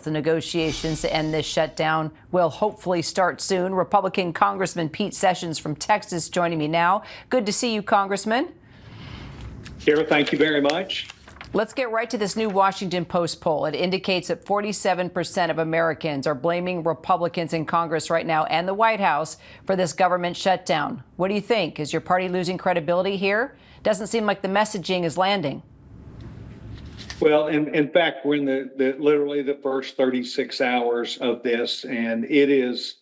The negotiations to end this shutdown will hopefully start soon. Republican Congressman Pete Sessions from Texas joining me now. Good to see you, Congressman. Kara, thank you very much. Let's get right to this new Washington Post poll. It indicates that 47% of Americans are blaming Republicans in Congress right now and the White House for this government shutdown. What do you think? Is your party losing credibility here? Doesn't seem like the messaging is landing. Well, in fact, we're in literally the first 36 hours of this, and it is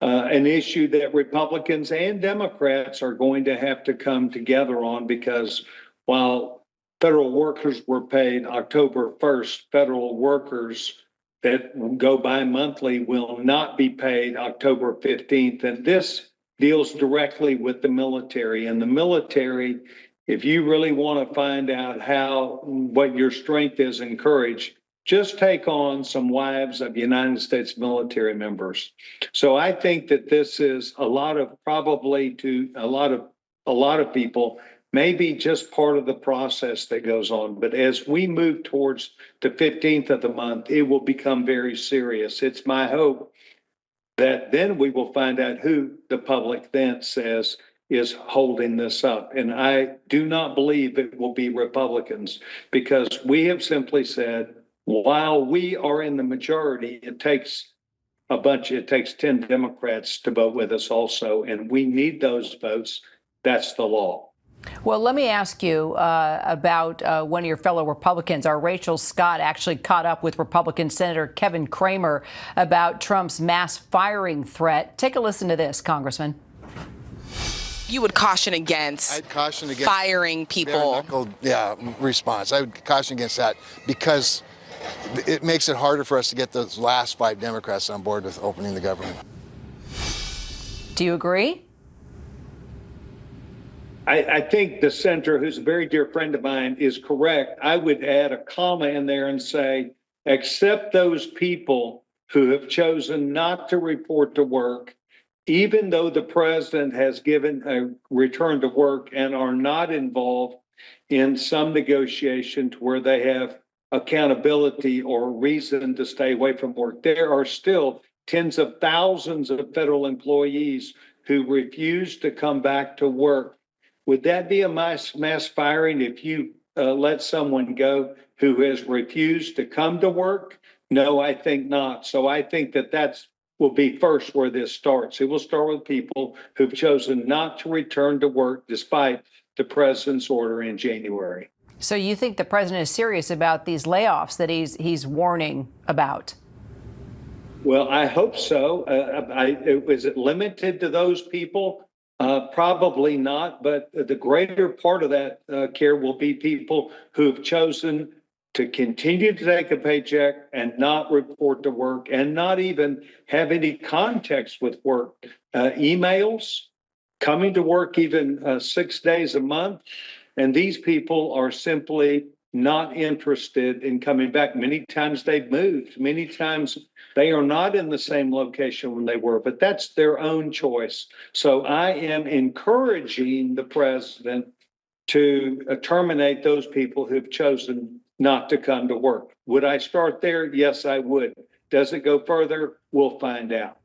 an issue that Republicans and Democrats are going to have to come together on, because while federal workers were paid October 1st, federal workers that go bi-monthly will not be paid October 15th. And this deals directly with the military. And the military, if you really want to find out what your strength is and courage, just take on some wives of United States military members. So I think that this is a lot of people, maybe just part of the process that goes on. But as we move towards the 15th of the month, it will become very serious. It's my hope that then we will find out who the public then says is holding this up. And I do not believe it will be Republicans, because we have simply said, while we are in the majority, it takes 10 Democrats to vote with us also, and we need those votes. That's the law. Well, let me ask you about one of your fellow Republicans. Our Rachel Scott actually caught up with Republican Senator Kevin Cramer about Trump's mass firing threat. Take a listen to this, Congressman. You would caution against, firing people. Response. I would caution against that, because it makes it harder for us to get those last 5 Democrats on board with opening the government. Do you agree? I think the senator, who's a very dear friend of mine, is correct. I would add a comma in there and say, except those people who have chosen not to report to work, even though the president has given a return to work, and are not involved in some negotiation to where they have accountability or reason to stay away from work. There are still tens of thousands of federal employees who refuse to come back to work. Would that be a mass firing if you let someone go who has refused to come to work? No, I think not. So I think that will be first where this starts. It will start with people who've chosen not to return to work despite the president's order in January. So you think the president is serious about these layoffs that he's warning about? Well, I hope so. Is it limited to those people? Probably not, but the greater part of that care will be people who've chosen to continue to take a paycheck and not report to work, and not even have any context with work. Emails, coming to work even 6 days a month. And these people are simply not interested in coming back. Many times they've moved. Many times they are not in the same location when they were, but that's their own choice. So I am encouraging the president to terminate those people who've chosen not to come to work. Would I start there? Yes, I would. Does it go further? We'll find out.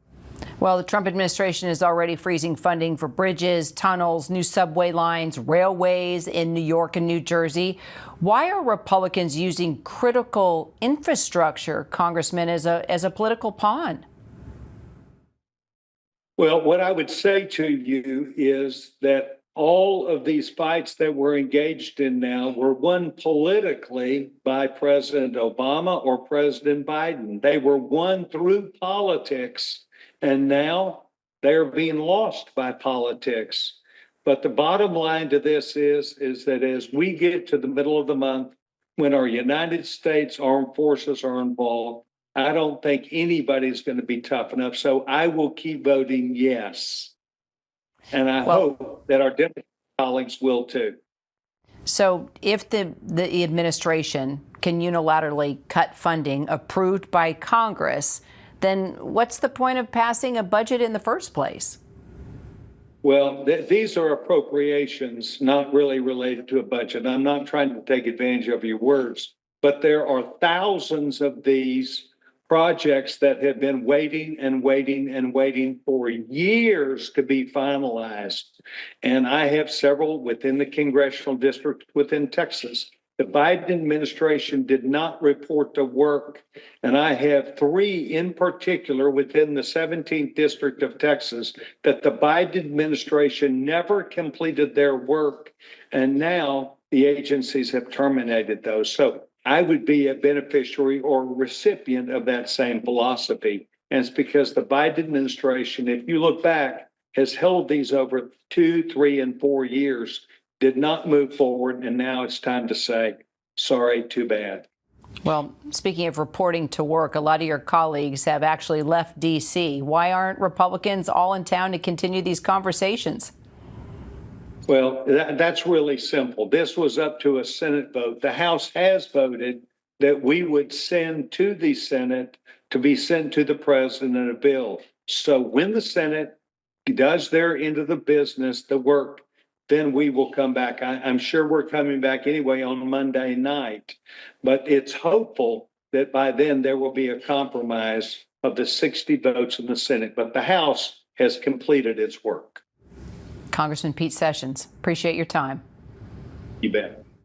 Well, the Trump administration is already freezing funding for bridges, tunnels, new subway lines, railways in New York and New Jersey. Why are Republicans using critical infrastructure, Congressman, as a political pawn? Well, what I would say to you is that all of these fights that we're engaged in now were won politically by President Obama or President Biden. They were won through politics, and now they're being lost by politics. But the bottom line to this is that as we get to the middle of the month, when our United States Armed Forces are involved, I don't think anybody's going to be tough enough. So I will keep voting yes. And I hope that our Democratic colleagues will too. So if the administration can unilaterally cut funding approved by Congress, then what's the point of passing a budget in the first place? Well, these are appropriations not really related to a budget. I'm not trying to take advantage of your words, but there are thousands of these projects that have been waiting and waiting and waiting for years to be finalized. And I have several within the congressional district within Texas. The Biden administration did not report to work. And I have 3 in particular within the 17th district of Texas that the Biden administration never completed their work. And now the agencies have terminated those. So I would be a beneficiary or recipient of that same philosophy. And it's because the Biden administration, if you look back, has held these over 2, 3, and 4 years, did not move forward. And now it's time to say, sorry, too bad. Well, speaking of reporting to work, a lot of your colleagues have actually left D.C. Why aren't Republicans all in town to continue these conversations? Well, that's really simple. This was up to a Senate vote. The House has voted that we would send to the Senate to be sent to the president a bill. So when the Senate does their end of the business, the work, then we will come back. I'm sure we're coming back anyway on Monday night, but it's hopeful that by then there will be a compromise of the 60 votes in the Senate, but the House has completed its work. Congressman Pete Sessions, appreciate your time. You bet.